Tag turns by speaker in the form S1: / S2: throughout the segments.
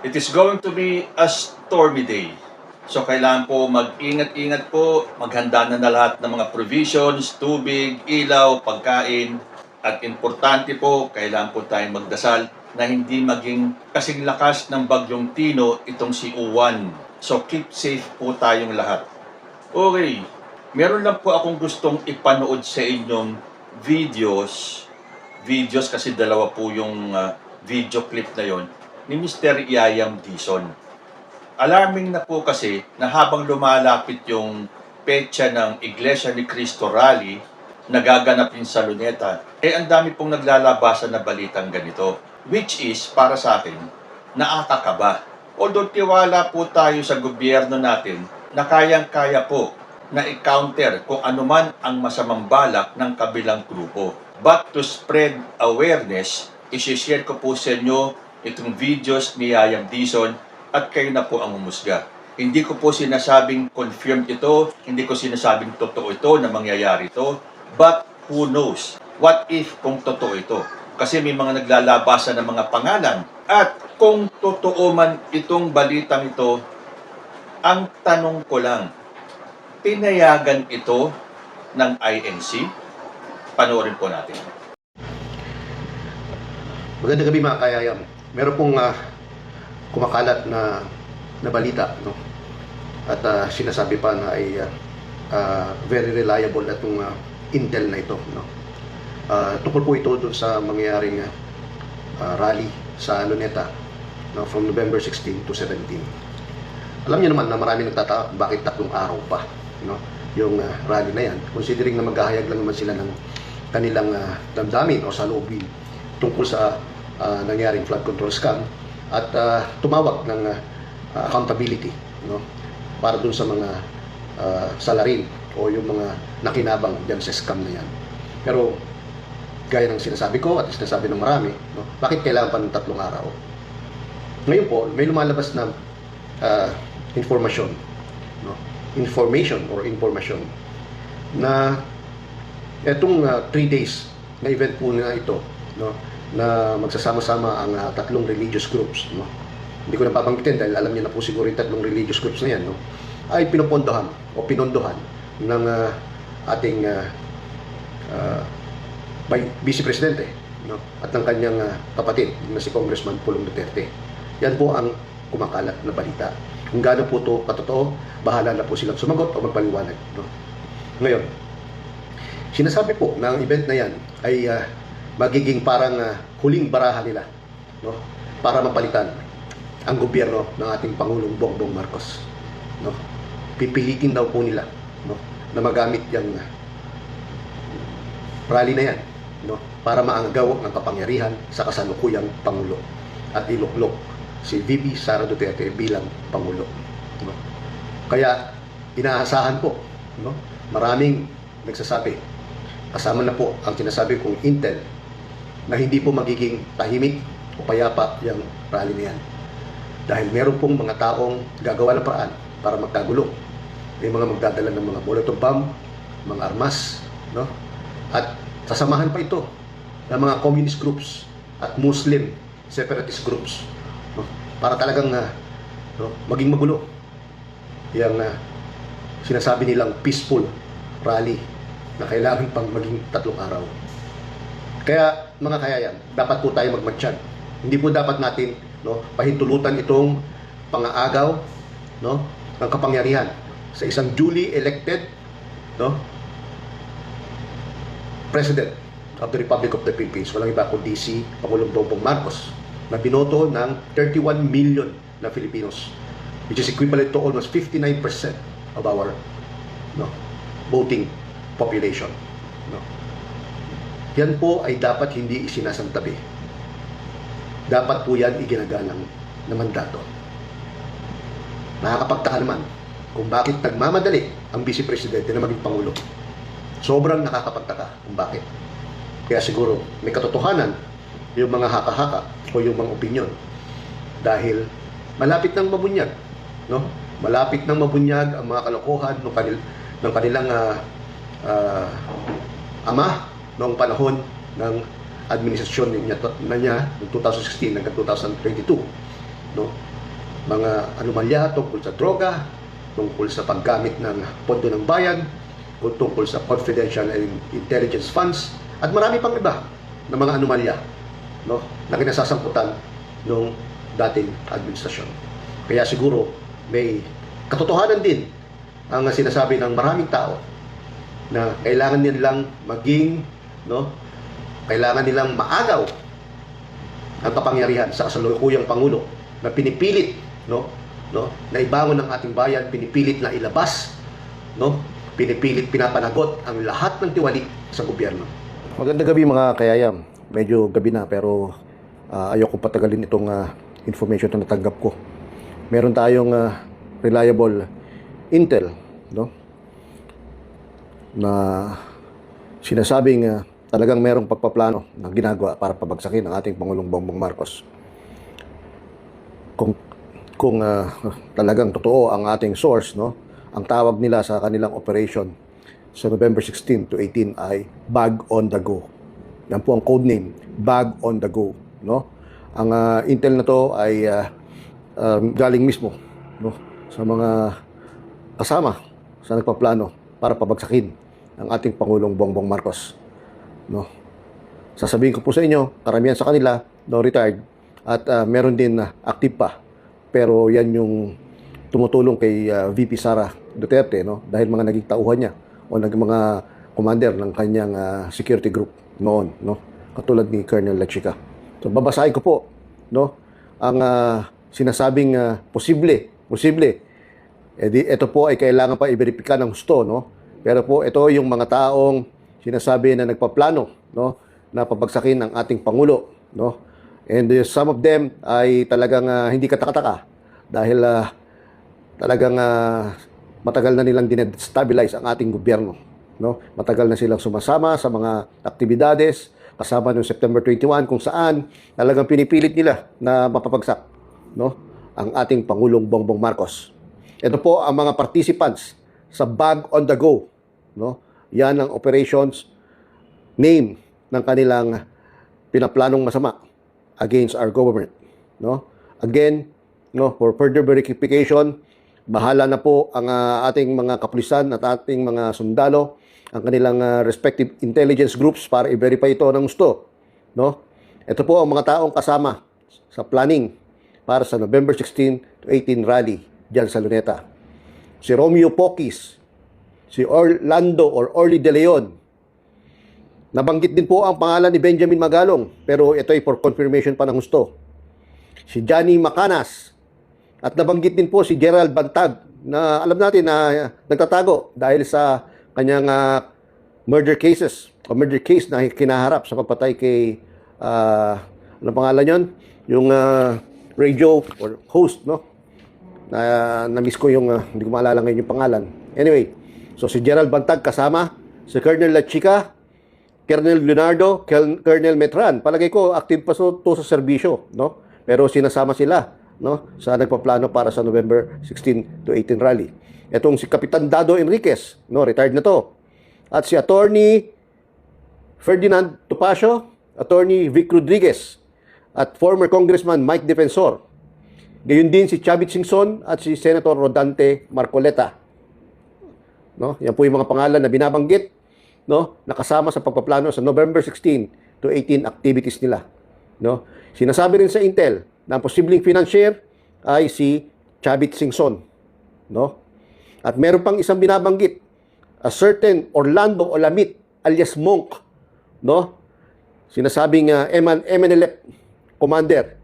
S1: It is going to be a stormy day. So kailangan po mag-ingat-ingat po, maghanda na lahat ng mga provisions, tubig, ilaw, pagkain. At importante po, kailangan po tayong magdasal na hindi maging kasing lakas ng bagyong Tino itong si Uwan. So keep safe po tayong lahat. Okay, meron lang po akong gustong ipanood sa inyong videos kasi dalawa po yung video clip na yon ni Mr. Yayam Dizon. Alarming na po kasi na habang lumalapit yung petsa ng Iglesia ni Cristo Rally na gaganapin sa Luneta, ang dami pong naglalabasan na balitang ganito. Which is, para sa akin, nakakakaba. Although tiwala po tayo sa gobyerno natin na kayang-kaya po na i-counter kung anuman ang masamang balak ng kabilang grupo. But to spread awareness, isi-share ko po sa inyo itong videos ni Yayam Dizon at kayo na po ang humusga. Hindi ko po sinasabing confirmed ito, hindi ko sinasabing totoo ito na mangyayari ito, but who knows? What if kung totoo ito? Kasi may mga naglalabasan ng mga pangalan. At kung totoo man itong balitang ito, ang tanong ko lang, pinayagan ito ng INC? Panoorin po natin.
S2: Magandang gabi mga kayayam. Meron pong kumakalat na balita, no? At sinasabi pa na ay very reliable itong intel na ito, no? Tungkol po ito dun sa mangyayaring rally sa Luneta, no? From November 16 to 17. Alam niyo naman na marami nagtataka bakit 3 araw pa, no? Yung rally na yan, considering na maghahayag lang naman sila ng kanilang damdamin o salubin tungkol sa nangyaring flood control scam at tumawag ng accountability, no? Para dun sa mga salarin o yung mga nakinabang dyan sa scam na yan. Pero gaya ng sinasabi ko at sinasabi ng marami, no? Bakit kailangan pa ng 3 araw? Ngayon po, may lumalabas na information na etong 3 days na event po na ito, no, na magsasama-sama ang 3 religious groups, no. Hindi ko na babanggitin dahil alam niyo na po siguro yung 3 religious groups na yan, no, ay pinupondohan o pinondohan ng ating Vice Presidente, no, at ng kanyang kapatid na si Congressman Pulong Duterte. Yan po ang kumakalat na balita. Kung gaano po ito katotoo, bahala na po silang sumagot o magpaliwanag, no. Ngayon, sinasabi po na ang event na yan ay magiging parang huling baraha nila, no, para mapalitan ang gobyerno ng ating Pangulong Bongbong Marcos, no. Pipilitin daw po nila, no, na magamit yung rally na yan, no, para maanggaw ang kapangyarihan sa kasalukuyang Pangulo at iluklok si VP Sara Duterte bilang Pangulo, no. Kaya inaasahan po, no, maraming nagsasabi, kasama na po ang sinasabi kong intel, na hindi po magiging tahimik o payapa yung rally na yan. Dahil meron pong mga taong gagawa ng paraan para magkagulo. May mga magdadala ng mga molotov bomb, mga armas, no? At sasamahan pa ito ng mga communist groups at Muslim separatist groups, no? Para talagang no, maging magulo yung sinasabi nilang peaceful rally na kailangan pang maging 3 araw. Kaya mga kayayan, dapat po tayo magmatsyag. Hindi po dapat natin, no, pahintulutan itong pangaagaw, no, ng kapangyarihan sa isang duly elected, no, President of the Republic of the Philippines. Walang iba kundi si Pangulong Bongbong Marcos, na binoto ng 31 million na Filipinos, which is equivalent to almost 59% of our, no, voting population, no. Yan po ay dapat hindi isinasantabi. Dapat po yan iginagalang na mandato. Nakakapagtaka naman kung bakit nagmamadali ang Vice Presidente na maging Pangulo. Sobrang nakakapagtaka kung bakit. Kaya siguro may katotohanan yung mga haka-haka o yung mga opinyon. Dahil malapit nang mabunyag, no? Malapit nang mabunyag ang mga kalokohan ng kanilang ama noong panahon ng administrasyon niya noong 2016 hanggang 2022, no, mga anomalya tungkol sa droga, tungkol sa paggamit ng pondo ng bayan, tungkol sa confidential and intelligence funds, at marami pang iba na mga anomalya, no, na kinasasamputan ng dating administrasyon. Kaya siguro may katotohanan din ang sinasabi ng maraming tao na kailangan nilang maging, no, kailangan nilang maagaw ang kapangyarihan sa kasalukuyang Pangulo na pinipilit, no, na ibangon ng ating bayan, pinipilit na ilabas, no, pinipilit pinapanagot ang lahat ng tiwali sa gobyerno. Magandang gabi mga kayayam. Medyo gabi na pero ayoko patagalin itong information na natanggap ko. Meron tayong reliable intel, no, na sinasabing talagang merong pagpaplano na ginagawa para pabagsakin ang ating Pangulong Bongbong Marcos. Kung talagang totoo ang ating source, no, ang tawag nila sa kanilang operation sa November 16 to 18 ay Bag on the Go. Yan po ang code name, Bag on the Go, no. Ang intel na to ay galing mismo, no, sa mga kasama sa nagpaplano para pabagsakin ang ating Pangulong Bongbong Marcos, no. Sasabihin ko po sa inyo, karamihan sa kanila no, retired at meron din active pa. Pero yan yung tumutulong kay VP Sara Duterte, no, dahil mga naging tauhan niya o mga commander ng kanyang security group noon, no, katulad ni Colonel Lechica. So babasahin ko po, no, ang sinasabing posible. Ito po ay kailangan pa i-verify ng husto, no. Pero po ito yung mga taong sinasabi na nagpaplano, no, na pabagsakin ang ating Pangulo, no. And some of them ay talagang hindi katakataka dahil talagang matagal na nilang dinestabilize ang ating gobyerno, no. Matagal na silang sumasama sa mga aktibidades kasama noong September 21 kung saan talagang pinipilit nila na mapapagsak, no, ang ating Pangulong Bongbong Marcos. Ito po ang mga participants sa Bag on the Go, no. Yan ang operations name ng kanilang pinaplanong masama against our government, no. Again, no, for further verification, bahala na po ang ating mga kapulisan at ating mga sundalo, ang kanilang respective intelligence groups para i-verify ito ng gusto, no. Ito po ang mga taong kasama sa planning para sa November 16 to 18 rally diyan sa Luneta. Si Romeo Poquis, si Orlando or Orly De Leon. Nabanggit din po ang pangalan ni Benjamin Magalong, pero ito ay for confirmation pa ng husto. Si Johnny Macanas, at nabanggit din po si Gerald Bantag, na alam natin na nagtatago dahil sa kanyang murder case na kinaharap sa pagpatay kay, ano pangalan yon? Yung radio or host, no? Na-miss ko yung, hindi ko maalala ngayon yung pangalan. Anyway, so si Gerald Bantag kasama, si Colonel Lechica, Colonel Leonardo, Colonel Metran. Palagay ko active pa to sa serbisyo, no? Pero sinasama sila, no, sa nagpaplano para sa November 16 to 18 rally. Etong si Kapitan Dado Enriquez, no, retired na to. At si Attorney Ferdinand Topacio, Attorney Vic Rodriguez, at former Congressman Mike Defensor. Gayon din si Chavit Singson at si Senator Rodante Marcoleta. No, yan po yung mga pangalan na binabanggit, no, nakasama sa pagpaplano sa November 16 to 18 activities nila, no. Sinasabi rin sa intel na ang posibleng financier ay si Chavit Singson, no. At meron pang isang binabanggit, a certain Orlando Olamit alias Monk, no. Sinasabing MNLF commander,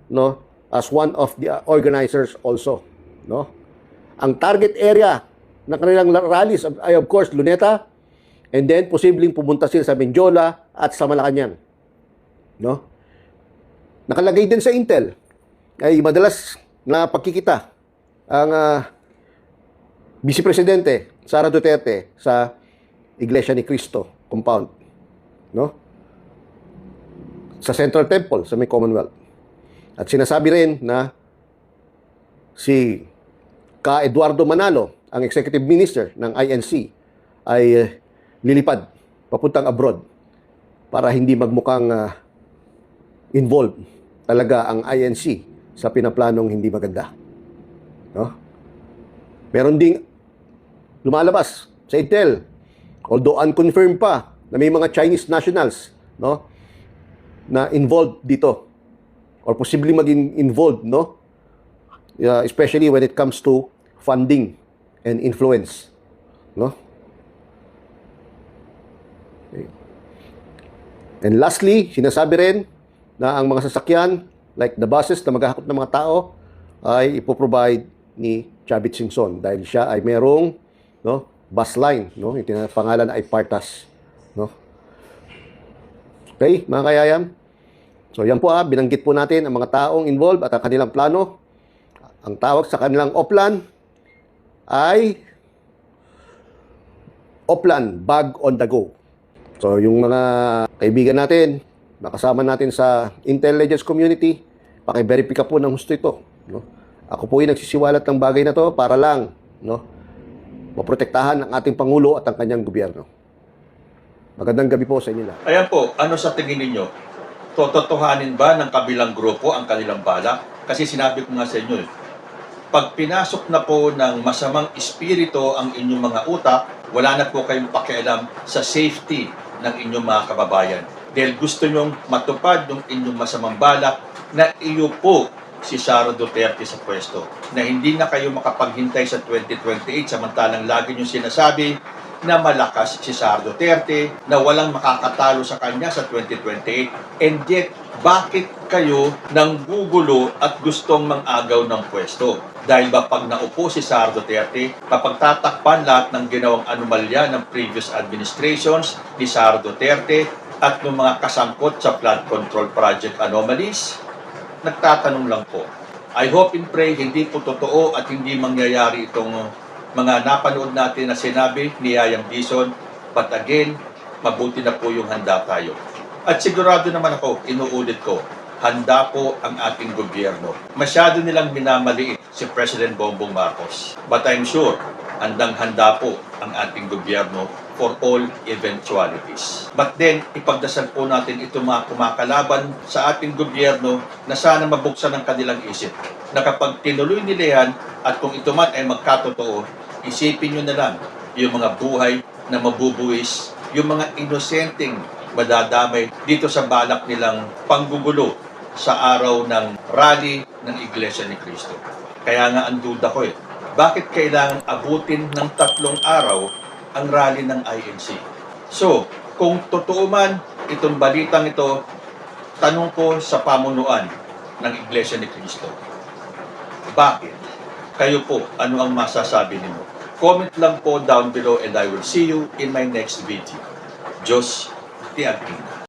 S2: no, as one of the organizers also, no. Ang target area ng kanilang rallies ay of course Luneta, and then posibleng pumunta sila sa Benjola at sa Malacanang, no. Nakalagay din sa intel ay madalas na pagkikita ang Vice Presidente Sara Duterte sa Iglesia ni Cristo compound, no, sa Central Temple sa may Commonwealth. At sinasabi rin na si Ka Eduardo Manalo, ang Executive Minister ng INC, ay lilipad papuntang abroad para hindi magmukhang involved talaga ang INC sa pinaplanong hindi maganda. No? Meron ding lumalabas sa Intel, although unconfirmed pa, na may mga Chinese nationals, no, na involved dito or possibly maging involved, no, especially when it comes to funding and influence, no. Okay. And lastly, sinasabi rin na ang mga sasakyan like the buses na maghahakot ng mga tao ay ipoprovide ni Chavit Singson dahil siya ay merong, no, bus line, no, yung pangalan ay Partas, no. Okay, mga kayayam. So yan po, binanggit po natin ang mga taong involved at ang kanilang plano. Ang tawag sa kanilang Oplan ay Oplan, bag on the go. So yung mga kaibigan natin, nakasama natin sa intelligence community, paki-verify po ng gusto ito, no? Ako po ay nagsisiwalat ng bagay na to para lang, no, maprotektahan ang ating Pangulo at ang kanyang gobyerno. Magandang gabi po sa inyo lahat.
S1: Ayan po, ano sa tingin ninyo? Tototohanin ba ng kabilang grupo ang kanilang balak? Kasi sinabi ko nga sa inyo, pag pinasok na po ng masamang espiritu ang inyong mga utak, wala na po kayong pakialam sa safety ng inyong mga kababayan. Dahil gusto nyong matupad yung inyong masamang balak na iyo po si Sara Duterte sa pwesto. Na hindi na kayo makapaghintay sa 2028 samantalang lagi nyo sinasabi na malakas si Sara Duterte, na walang makakatalo sa kanya sa 2028. And yet, bakit kayo nanggugulo at gustong mang-agaw ng pwesto? Dahil ba pag naupo si Sara Duterte, kapag tatakpan lahat ng ginawang anomalya ng previous administrations ni Sara Duterte at ng mga kasangkot sa flood control project anomalies? Nagtatanong lang po. I hope and pray hindi po totoo at hindi mangyayari itong mga napanood natin na sinabi ni Yayang Dizon. But again, mabuti na po yung handa tayo. At sigurado naman ako, inuulit ko, handa po ang ating gobyerno. Masyado nilang minamaliit si President Bongbong Marcos. But I'm sure, handang-handa po ang ating gobyerno for all eventualities. But then, ipagdasal po natin itong mga kumakalaban sa ating gobyerno na sana mabuksan ang kanilang isip. Na kapag tinuloy nila yan, at kung ito man ay magkatotoo, isipin nyo na lang yung mga buhay na mabubuwis, yung mga inosenteng madadamay dito sa balak nilang panggugulo sa araw ng rally ng Iglesia ni Cristo. Kaya nga ang duda ko bakit kailangan abutin ng 3 araw ang rally ng INC? So, kung totoo man itong balitang ito, tanong ko sa pamunuan ng Iglesia ni Cristo, bakit? Kayo po, ano ang masasabi ninyo? Comment lang po down below and I will see you in my next video. Diyos ti agpina.